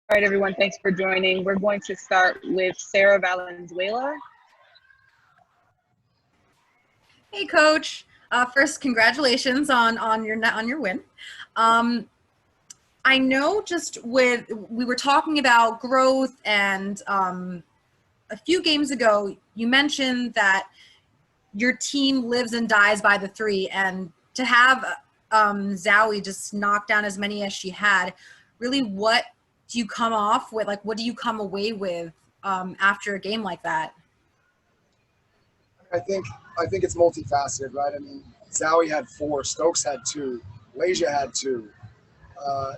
All right, everyone, thanks for joining. We're going to start with Sarah Valinzuela. Hey, Coach. First, congratulations on your win. I know we were talking about growth, and a few games ago, you mentioned that your team lives and dies by the three, and to have Zahui just knock down as many as she had, really, what do you come off with? Like, what do you come away with after a game like that? I think it's multifaceted, right? I mean, Zahui had 4, Stokes had 2, Layshia had 2,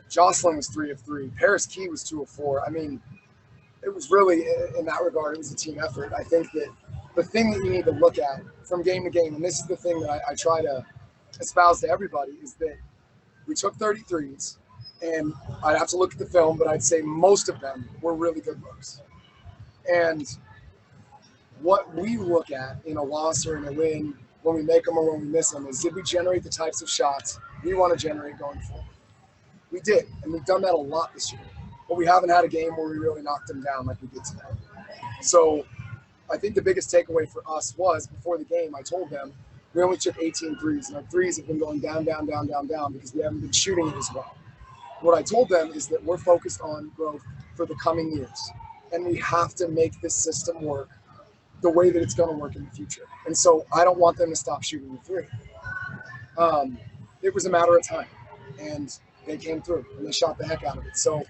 Jocelyn was 3 of 3, Paris Key was 2 of 4. I mean, it was really, in that regard, it was a team effort. I think that the thing that you need to look at from game to game, and this is the thing that I try to espouse to everybody, is that we took 33s, and I'd have to look at the film, but I'd say most of them were really good looks. And what we look at in a loss or in a win, when we make them or when we miss them, is did we generate the types of shots we want to generate going forward? We did, and we've done that a lot this year. But we haven't had a game where we really knocked them down like we did today. So I think the biggest takeaway for us was, before the game, I told them we only took 18 threes, and our threes have been going down because we haven't been shooting it as well. What I told them is that we're focused on growth for the coming years, and we have to make this system work the way that it's going to work in the future. And so I don't want them to stop shooting the three. It was a matter of time, and they came through, and they shot the heck out of it. So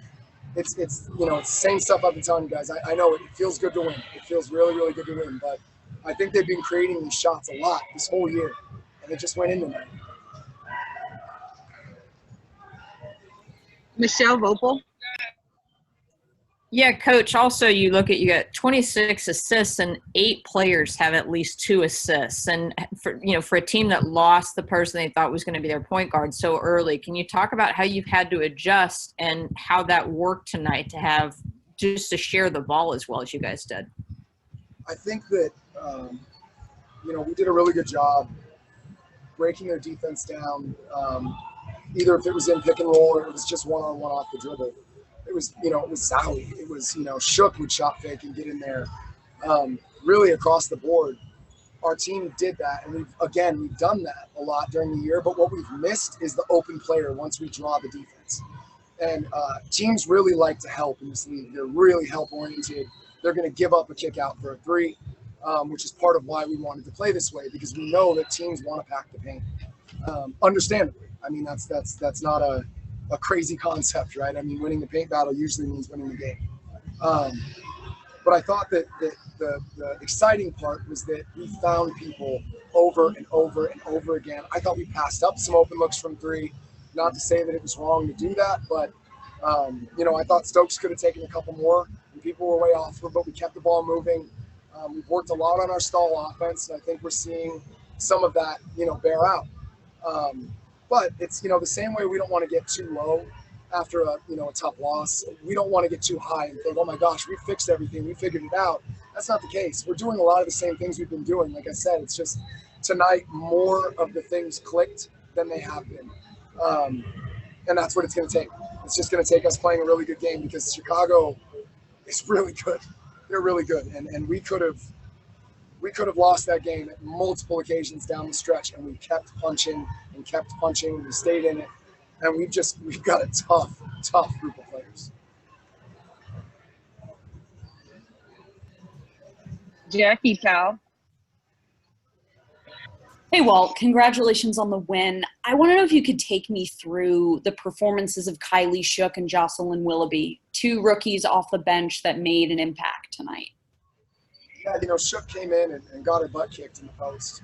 it's the same stuff I've been telling you guys. I know it feels good to win. It feels really, really good to win. But I think they've been creating these shots a lot this whole year, and it just went into them. Michelle Vopel. Yeah, Coach, also you got 26 assists and 8 players have at least 2 assists. And for a team that lost the person they thought was going to be their point guard so early, can you talk about how you've had to adjust and how that worked tonight to share the ball as well as you guys did? I think that, we did a really good job breaking their defense down, either if it was in pick and roll or it was just one-on-one off the dribble. It was Zahui. It was, Shook would shot fake and get in there. Really across the board, our team did that. And we've done that a lot during the year. But what we've missed is the open player once we draw the defense. And teams really like to help in this league. They're really help-oriented. They're going to give up a kick out for a 3, which is part of why we wanted to play this way, because we know that teams want to pack the paint. Understandably. I mean, that's not a crazy concept, right? I mean, winning the paint battle usually means winning the game. But I thought that the exciting part was that we found people over and over and over again. I thought we passed up some open looks from 3. Not to say that it was wrong to do that, but, I thought Stokes could have taken a couple more, and people were way off, but we kept the ball moving. We've worked a lot on our stall offense, and I think we're seeing some of that, bear out. But it's, the same way we don't want to get too low after a tough loss. We don't want to get too high and think, oh my gosh, we fixed everything, we figured it out. That's not the case. We're doing a lot of the same things we've been doing. Like I said, it's just tonight more of the things clicked than they have been. And that's what it's going to take. It's just going to take us playing a really good game, because Chicago is really good. They're really good. And we could have lost that game at multiple occasions down the stretch, and we kept punching and kept punching. We stayed in it, and we've got a tough group of players. Jackie Powell. Hey, Walt, congratulations on the win. I want to know if you could take me through the performances of Kylie Shook and Jocelyn Willoughby, 2 rookies off the bench that made an impact tonight. Yeah, Shook came in and got her butt kicked in the post.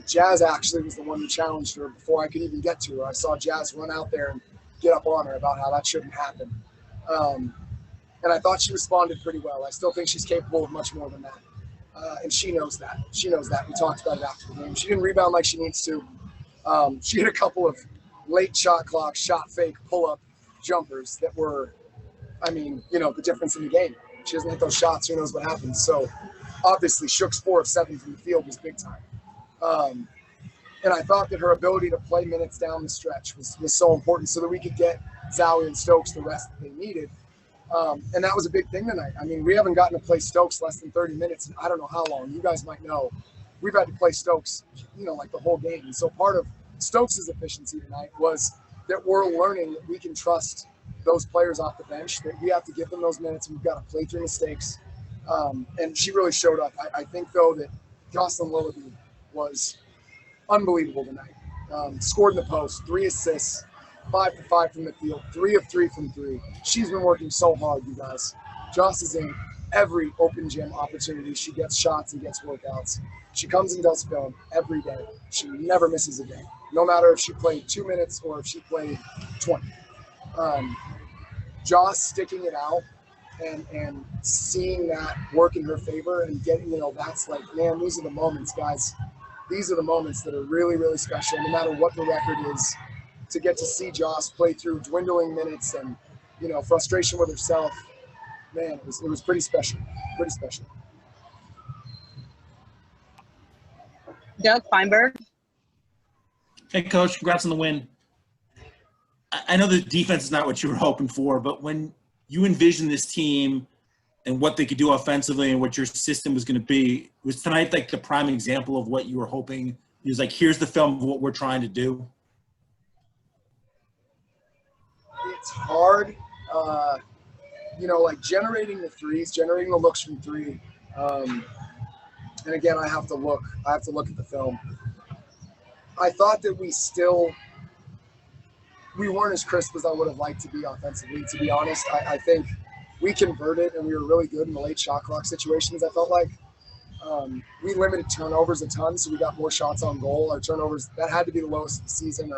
Jazz actually was the one who challenged her before I could even get to her. I saw Jazz run out there and get up on her about how that shouldn't happen. And I thought she responded pretty well. I still think she's capable of much more than that. And she knows that. We talked about it after the game. She didn't rebound like she needs to. She hit a couple of late shot clock, shot fake, pull-up jumpers that were, the difference in the game. She doesn't hit those shots, who knows what happens. So obviously Shook's 4 of 7 from the field was big time. And I thought that her ability to play minutes down the stretch was so important, so that we could get Zahui and Stokes the rest that they needed. And that was a big thing tonight. I mean, we haven't gotten to play Stokes less than 30 minutes, and I don't know how long. You guys might know. We've had to play Stokes, like the whole game. And so part of Stokes' efficiency tonight was that we're learning that we can trust those players off the bench, that we have to give them those minutes, and we've got to play through mistakes. And she really showed up. I think, though, that Jocelyn Willoughby was unbelievable tonight. Scored in the post, 3 assists, 5 for 5 from the field, 3 of 3 from 3. She's been working so hard, you guys. Joss is in every open gym opportunity. She gets shots and gets workouts. She comes and does film every day. She never misses a day, no matter if she played 2 minutes or if she played 20. Joss sticking it out and seeing that work in her favor and getting, that's like, man, these are the moments, guys. These are the moments that are really, really special, no matter what the record is. To get to see Joss play through dwindling minutes and, frustration with herself, man, it was pretty special, pretty special. Doug Feinberg. Hey, Coach, congrats on the win. I know the defense is not what you were hoping for, but when you envisioned this team and what they could do offensively and what your system was going to be, was tonight like the prime example of what you were hoping? It was like, here's the film of what we're trying to do. It's hard, like generating the threes, generating the looks from 3. And again, I have to look at the film. I thought that we weren't as crisp as I would have liked to be offensively, to be honest. I think we converted and we were really good in the late shot clock situations, I felt like. We limited turnovers a ton, so we got more shots on goal. Our turnovers, that had to be the lowest of the season.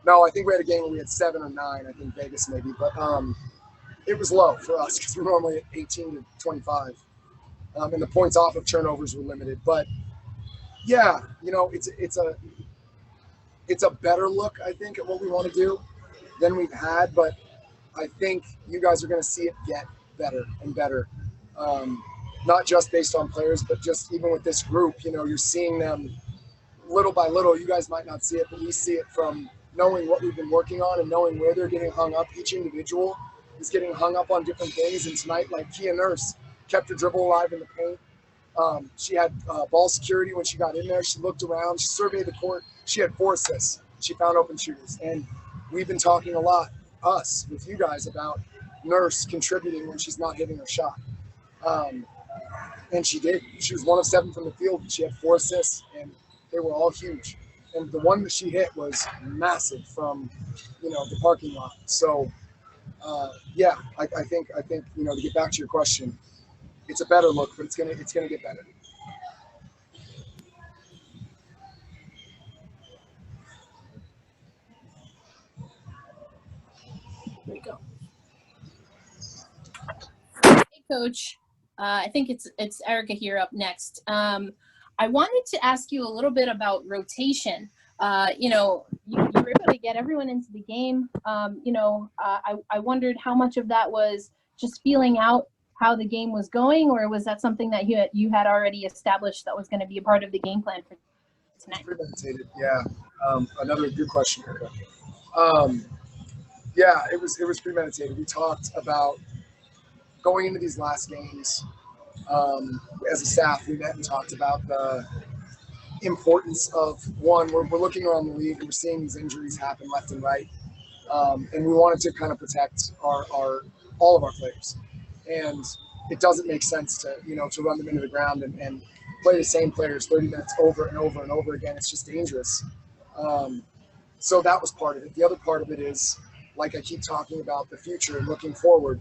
No, I think we had a game where we had 7 or 9, I think Vegas maybe. But it was low for us because we're normally at 18 to 25. And the points off of turnovers were limited. But, yeah, it's a better look, I think, at what we want to do than we've had. But I think you guys are going to see it get better and better. Not just based on players, but just even with this group, you're seeing them little by little. You guys might not see it, but we see it from knowing what we've been working on and knowing where they're getting hung up. Each individual is getting hung up on different things. And tonight, like Kia Nurse kept her dribble alive in the paint. She had ball security when she got in there. She looked around. She surveyed the court. She had 4 assists. She found open shooters. And we've been talking a lot, us, with you guys, about Nurse contributing when she's not hitting her shot. And she did. She was 1 of 7 from the field. She had 4 assists, and they were all huge. And the one that she hit was massive from, the parking lot. So, yeah, I think to get back to your question, it's a better look, but it's gonna get better. There you go. Hey, Coach. I think it's Erica here up next. I wanted to ask you a little bit about rotation. You were able to get everyone into the game. I wondered how much of that was just feeling out how the game was going, or was that something that you had already established that was going to be a part of the game plan for tonight? Premeditated, yeah. Another good question, Erica. Yeah, it was premeditated. We talked about going into these last games. As a staff, we met and talked about the importance of, one, we're looking around the league and we're seeing these injuries happen left and right. And we wanted to kind of protect all of our players. And it doesn't make sense to run them into the ground and play the same players 30 minutes over and over and over again. It's just dangerous. So that was part of it. The other part of it is, like I keep talking about, the future and looking forward.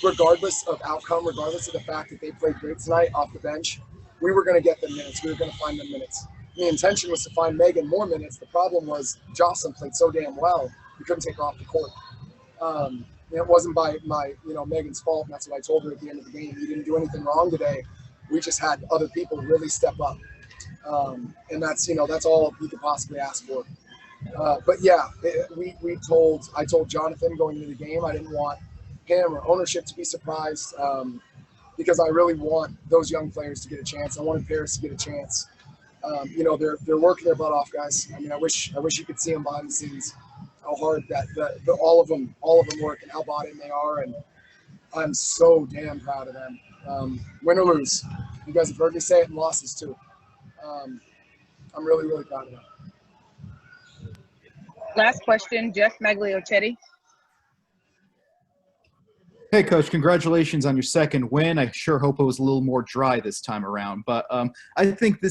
Regardless of outcome, regardless of the fact that they played great tonight off the bench, we were going to get them minutes. We were going to find them minutes. The intention was to find Megan more minutes. The problem was Jocelyn played so damn well, we couldn't take her off the court. It wasn't by Megan's fault, and that's what I told her at the end of the game. We didn't do anything wrong today. We just had other people really step up. And that's all you could possibly ask for. But yeah, I told Jonathan going into the game, I didn't want him or ownership to be surprised, because I really want those young players to get a chance. I wanted Paris to get a chance. They're working their butt off, guys. I mean, I wish you could see them behind the scenes. how hard that all of them work and how bought in they are, and I'm so damn proud of them. Win or lose, you guys have heard me say it in losses too. I'm really, really proud of them. Last question, Jeff Magliochetti. Hey, Coach, congratulations on your second win. I sure hope it was a little more dry this time around. But I think one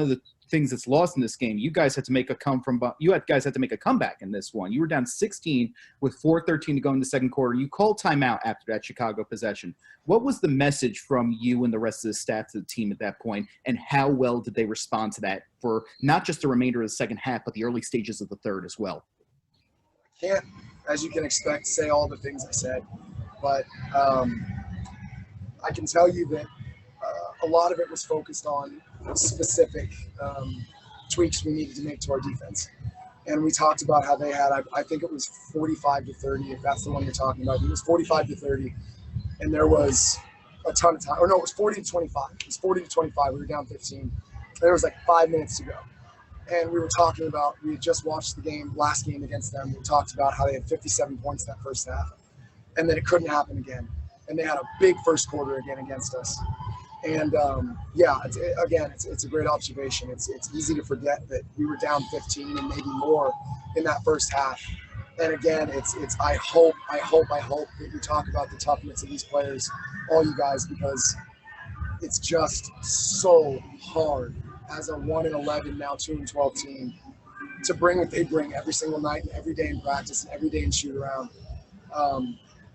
of the things that's lost in this game, you guys had to make a comeback in this one. You were down 16 with 4:13 to go in the second quarter. You called timeout after that Chicago possession. What was the message from you and the rest of the staff to the team at that point, and how well did they respond to that for not just the remainder of the second half, but the early stages of the third as well? I can't, as you can expect, say all the things I said, but I can tell you that a lot of it was focused on specific tweaks we needed to make to our defense. And we talked about how they had, I think it was 45 to 30, if that's the one you're talking about. It was 45 to 30, and there was a ton of time. Or no, it was 40 to 25. It was 40 to 25. We were down 15. There was like 5 minutes to go. And we were talking about, we had just watched the last game against them. We talked about how they had 57 points that first half, and then it couldn't happen again. And they had a big first quarter again against us. And it's a great observation. It's easy to forget that we were down 15 and maybe more in that first half. And again, I hope that you talk about the toughness of these players, all you guys, because it's just so hard as a 1-11, now 2-12 team to bring what they bring every single night and every day in practice and every day in shoot around.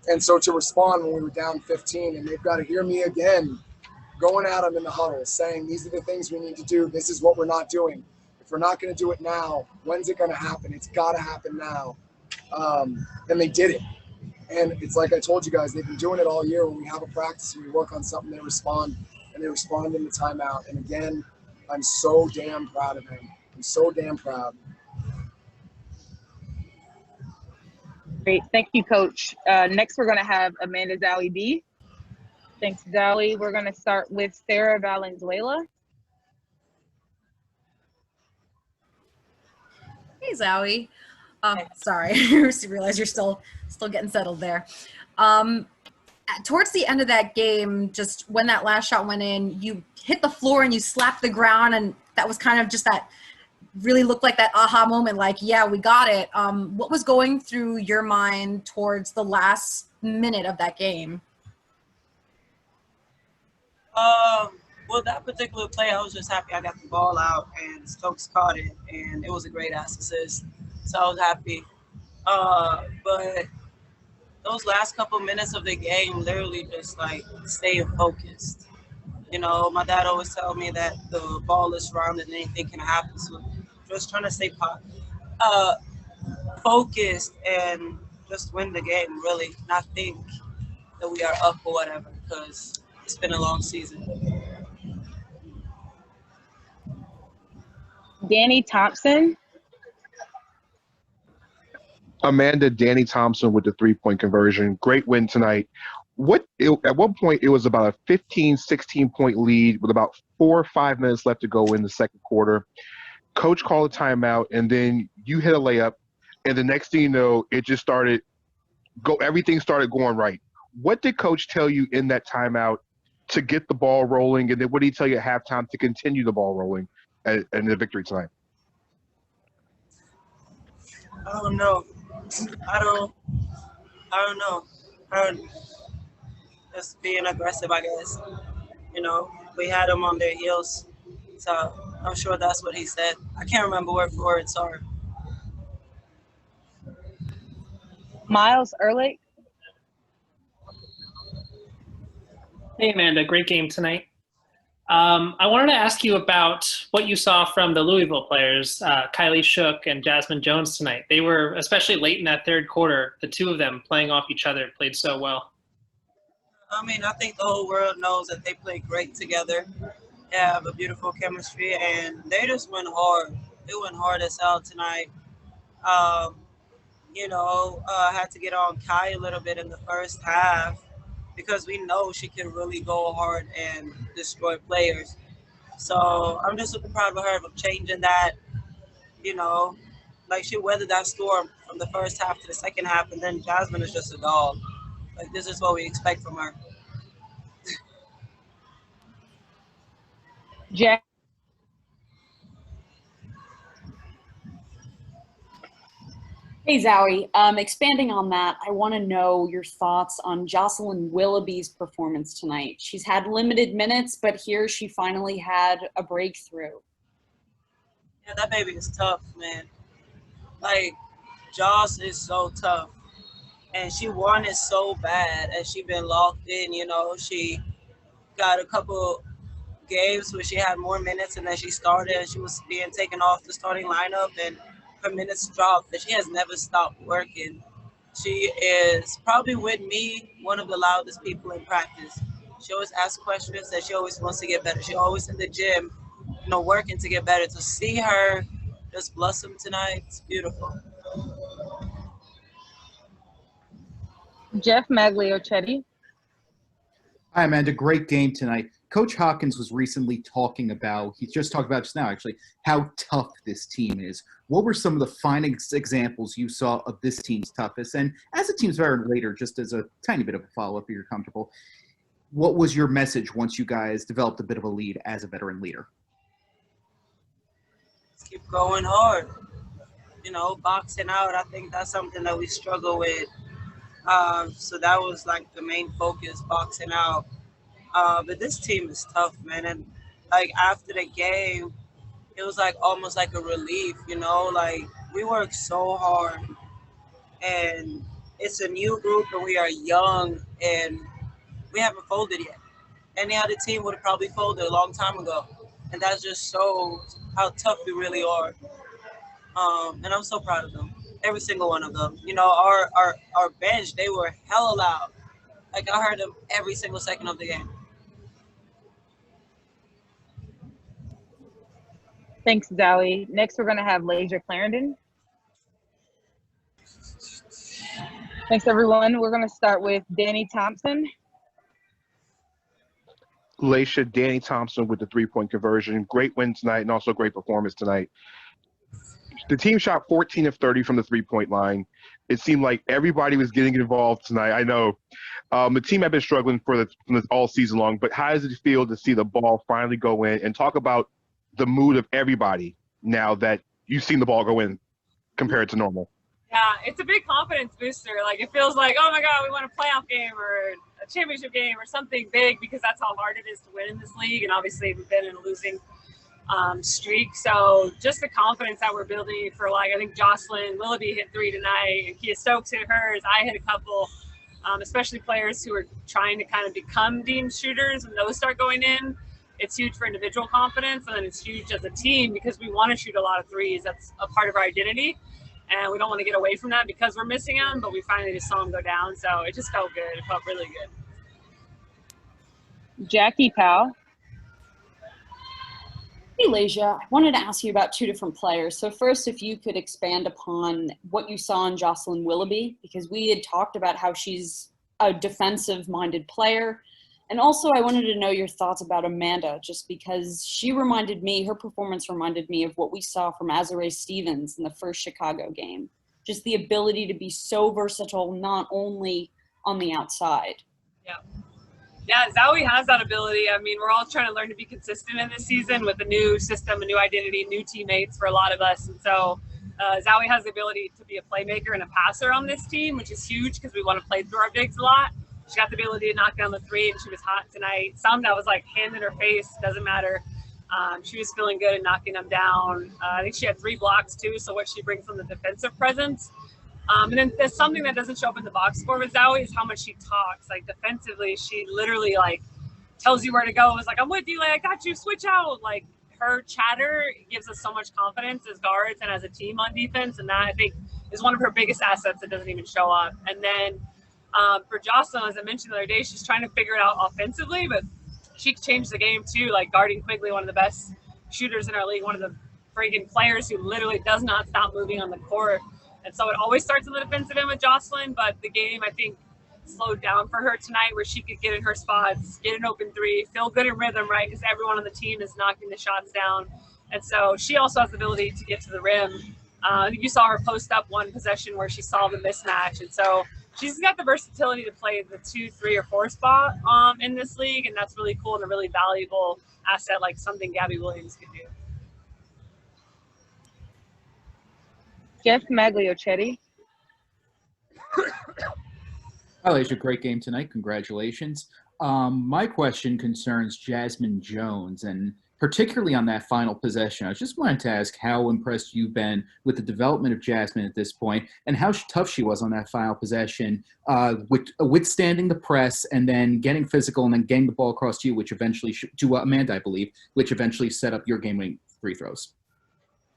And so to respond when we were down 15, and they've got to hear me again going at them in the huddle, saying these are the things we need to do. This is what we're not doing. If we're not going to do it now, when's it going to happen? It's got to happen now. And they did it. And it's like I told you guys, they've been doing it all year. When we have a practice and we work on something, they respond, and they respond in the timeout. And again, I'm so damn proud of them. I'm so damn proud. Great. Thank you, Coach. Next, we're going to have Amanda Zahui B. Thanks, Zahui. We're going to start with Sarah Valinzuela. Hey, Zahui. Sorry, I realize you're still getting settled there. Towards the end of that game, just when that last shot went in, you hit the floor and you slapped the ground, and that was kind of just that really looked like that aha moment, like, yeah, we got it. What was going through your mind towards the last minute of that game? Well, that particular play, I was just happy I got the ball out and Stokes caught it, and it was a great assist. So I was happy. But those last couple minutes of the game, literally just like staying focused. You know, my dad always told me that the ball is round and anything can happen. So just trying to stay focused and just win the game, really, not think that we are up or whatever, because it's been a long season. Danny Thompson. Amanda, Danny Thompson with the three-point conversion. Great win tonight. At one point, it was about a 15, 16-point lead with about 4 or 5 minutes left to go in the second quarter. Coach called a timeout, and then you hit a layup, and the next thing you know, everything started going right. What did Coach tell you in that timeout to get the ball rolling, and then what did he tell you at halftime to continue the ball rolling in the victory tonight? I don't know. I don't know. Just being aggressive, I guess. You know, we had them on their heels, so I'm sure that's what he said. I can't remember word for word, sorry. Miles Ehrlich. Hey, Amanda, great game tonight. I wanted to ask you about what you saw from the Louisville players, Kylie Shook and Jasmine Jones tonight. They were, especially late in that third quarter, the two of them playing off each other, played so well. I mean, I think the whole world knows that they play great together. They have a beautiful chemistry, and they just went hard. They went hard as hell tonight. I had to get on Kai a little bit in the first half because we know she can really go hard and destroy players. So I'm just super proud of her for changing that, Like, she weathered that storm from the first half to the second half, and then Jasmine is just a dog. Like, this is what we expect from her. Jack. Hey, Zahui. Expanding on that, I want to know your thoughts on Jocelyn Willoughby's performance tonight. She's had limited minutes, but here she finally had a breakthrough. Yeah, that baby is tough, man. Like, Joss is so tough. And she wanted so bad, and she been locked in, you know. She got a couple games where she had more minutes, and then she started, and she was being taken off the starting lineup, and her minutes dropped, but she has never stopped working. She is probably, with me, one of the loudest people in practice. She always asks questions, and she always wants to get better. She always in the gym, you know, working to get better. To see her just blossom tonight, it's beautiful. Jeff Magliochetti. Hi, Amanda. Great game tonight. Coach Hopkins was recently talking about, he just talked about just now actually, how tough this team is. What were some of the finest examples you saw of this team's toughness? And as a team's veteran leader, just as a tiny bit of a follow-up if you're comfortable, what was your message once you guys developed a bit of a lead as a veteran leader? Let's keep going hard. You know, boxing out, I think that's something that we struggle with. So that was like the main focus, boxing out. But this team is tough, man. And like after the game, it was like almost like a relief, you know, like we worked so hard and it's a new group and we are young and we haven't folded yet. Any other team would have probably folded a long time ago. And that just shows how tough we really are. And I'm so proud of them. Every single one of them. You know, our bench, they were hella loud. Like I heard them every single second of the game. Thanks, Zahui. Next, we're going to have Layshia Clarendon. Thanks, everyone. We're going to start with Danny Thompson. Layshia, Danny Thompson with the three-point conversion. Great win tonight and also great performance tonight. The team shot 14 of 30 from the three-point line. It seemed like everybody was getting involved tonight. I know the team had been struggling for this all season long, but how does it feel to see the ball finally go in? And talk about the mood of everybody now that you've seen the ball go in compared to normal. Yeah, it's a big confidence booster. Like it feels like, oh my God, we won a playoff game or a championship game or something big, because that's how hard it is to win in this league. And obviously we've been in a losing streak. So just the confidence that we're building for, like, I think Jocelyn Willoughby hit 3 tonight, and Kia Stokes hit hers. I hit a couple, especially players who are trying to kind of become deemed shooters. When those start going in, it's huge for individual confidence, and then it's huge as a team because we want to shoot a lot of threes. That's a part of our identity, and we don't want to get away from that because we're missing them, but we finally just saw them go down. So it just felt good. It felt really good. Jackie Powell. Hey, Layshia, I wanted to ask you about two different players. So first, if you could expand upon what you saw in Jocelyn Willoughby, because we had talked about how she's a defensive-minded player. And also, I wanted to know your thoughts about Amanda, just because she reminded me, her performance reminded me of what we saw from Azurá Stevens in the first Chicago game. Just the ability to be so versatile, not only on the outside. Yeah, Zahui has that ability. I mean, we're all trying to learn to be consistent in this season with a new system, a new identity, new teammates for a lot of us. And so Zahui has the ability to be a playmaker and a passer on this team, which is huge because we want to play through our bigs a lot. She got the ability to knock down the three, and she was hot tonight. Some that was like hand in her face, doesn't matter. She was feeling good and knocking them down. I think she had 3 blocks too, so what she brings from the defensive presence. And then there's something that doesn't show up in the box score with Zahui is how much she talks. Like defensively, she literally like tells you where to go. It's like, I'm with you, like I got you, switch out. Like her chatter gives us so much confidence as guards and as a team on defense, and that I think is one of her biggest assets that doesn't even show up. And then for Jocelyn, as I mentioned the other day, she's trying to figure it out offensively, but she changed the game too, like guarding Quigley, one of the best shooters in our league, one of the friggin' players who literally does not stop moving on the court. And so it always starts in the defensive end with Jocelyn, but the game, I think, slowed down for her tonight where she could get in her spots, get an open three, feel good in rhythm, right? Because everyone on the team is knocking the shots down. And so she also has the ability to get to the rim. I think you saw her post up one possession where she saw the mismatch. And so she's got the versatility to play the 2, 3, or 4 spot in this league. And that's really cool and a really valuable asset, like something Gabby Williams could do. Jeff Magliochetti. Layshia, great game tonight. Congratulations. My question concerns Jasmine Jones, and particularly on that final possession. I just wanted to ask how impressed you've been with the development of Jasmine at this point, and how tough she was on that final possession, withstanding the press and then getting physical and then getting the ball across to you, which eventually to Amanda, I believe, which eventually set up your game-winning free throws.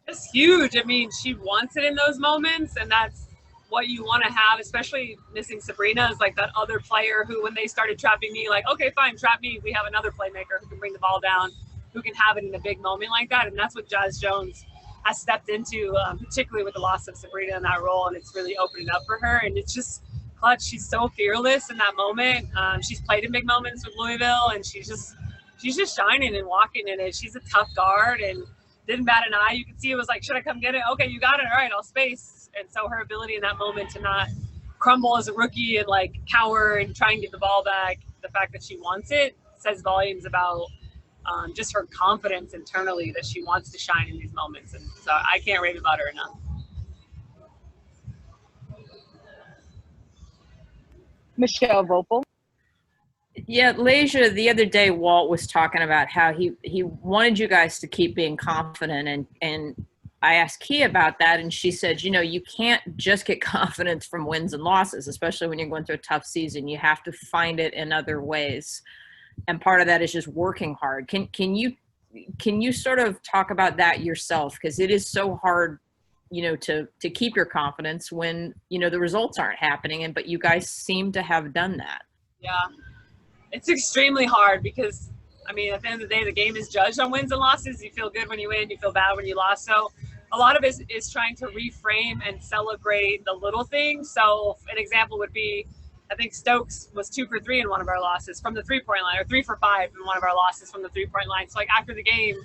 It's huge. I mean, she wants it in those moments, and that's what you want to have, especially missing Sabrina is like that other player who, when they started trapping me, like, okay, fine, trap me. We have another playmaker who can bring the ball down, who can have it in a big moment like that. And that's what Jazz Jones has stepped into, particularly with the loss of Sabrina in that role. And it's really opening up for her. And it's just clutch. She's so fearless in that moment. She's played in big moments with Louisville, and she's just shining and walking in it. She's a tough guard and didn't bat an eye. You could see it was like, should I come get it? Okay, you got it. All right, I'll space. And so her ability in that moment to not crumble as a rookie and like cower and try and get the ball back, the fact that she wants it says volumes about just her confidence internally that she wants to shine in these moments. And so I can't rave about her enough. Michelle Vopel. Yeah, Layshia, the other day, Walt was talking about how he wanted you guys to keep being confident, and I asked Kia about that, and she said, you can't just get confidence from wins and losses, especially when you're going through a tough season. You have to find it in other ways, and part of that is just working hard. Can you sort of talk about that yourself? Because it is so hard, to keep your confidence when the results aren't happening, but you guys seem to have done that. Yeah, it's extremely hard because, I mean, at the end of the day, the game is judged on wins and losses. You feel good when you win, you feel bad when you lost. So a lot of it is trying to reframe and celebrate the little things. So an example would be, I think Stokes was 2 for 3 in one of our losses from the 3-point line, or 3 for 5 in one of our losses from the 3-point line. So like after the game,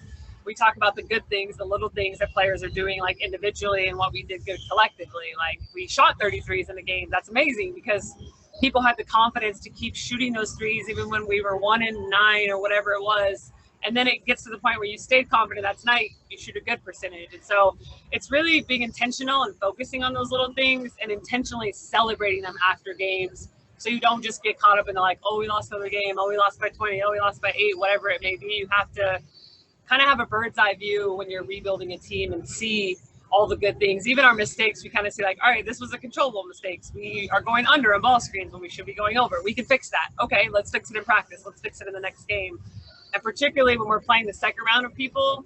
we talk about the good things, the little things that players are doing like individually and what we did good collectively. Like we shot 33s in the game. That's amazing because people had the confidence to keep shooting those threes even when we were 1 in 9 or whatever it was. And then it gets to the point where you stayed confident that tonight, you shoot a good percentage. And so it's really being intentional and focusing on those little things and intentionally celebrating them after games. So you don't just get caught up in the like, oh, we lost another game. Oh, we lost by 20. Oh, we lost by 8, whatever it may be. You have to kind of have a bird's eye view when you're rebuilding a team and see all the good things. Even our mistakes, we kind of say like, all right, this was a controllable mistake. We are going under on ball screens when we should be going over. We can fix that. Okay, let's fix it in practice. Let's fix it in the next game. And particularly when we're playing the second round of people,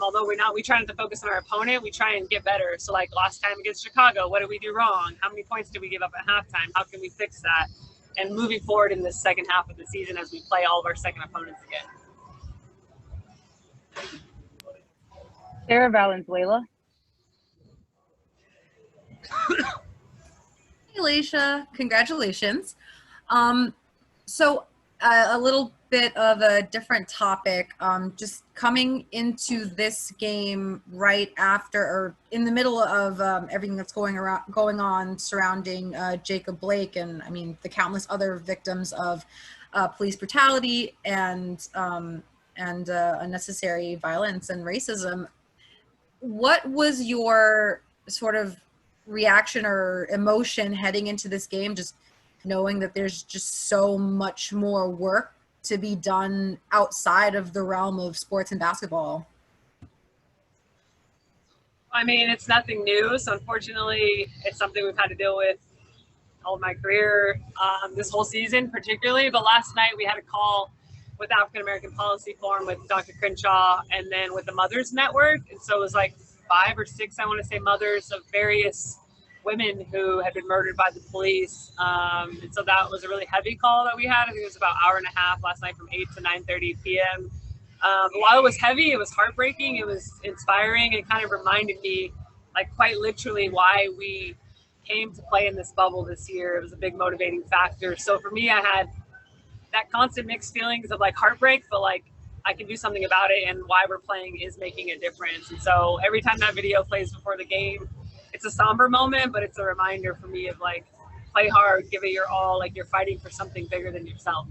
although we try not to focus on our opponent, we try and get better. So like last time against Chicago, what did we do wrong? How many points did we give up at halftime? How can we fix that? And moving forward in the second half of the season as we play all of our second opponents again. Sarah Valenzuela. Hey, Layshia, congratulations. So a little bit of a different topic, just coming into this game right after or in the middle of everything that's going on surrounding Jacob Blake and I mean the countless other victims of police brutality and unnecessary violence and racism. What was your sort of reaction or emotion heading into this game, just knowing that there's just so much more work to be done outside of the realm of sports and basketball? I mean, it's nothing new. So unfortunately, it's something we've had to deal with all of my career, this whole season particularly. But last night we had a call with African American Policy Forum with Dr. Crenshaw and then with the Mothers Network. And so it was like 5 or 6, I want to say, mothers of various women who had been murdered by the police. And so that was a really heavy call that we had. I think it was about an hour and a half last night from 8 to 9:30 p.m. But while it was heavy, it was heartbreaking. It was inspiring and kind of reminded me, like quite literally, why we came to play in this bubble this year. It was a big motivating factor. So for me, I had that constant mixed feelings of like heartbreak, but like I can do something about it, and why we're playing is making a difference. And so every time that video plays before the game, it's a somber moment, but it's a reminder for me of like, play hard, give it your all, like you're fighting for something bigger than yourself.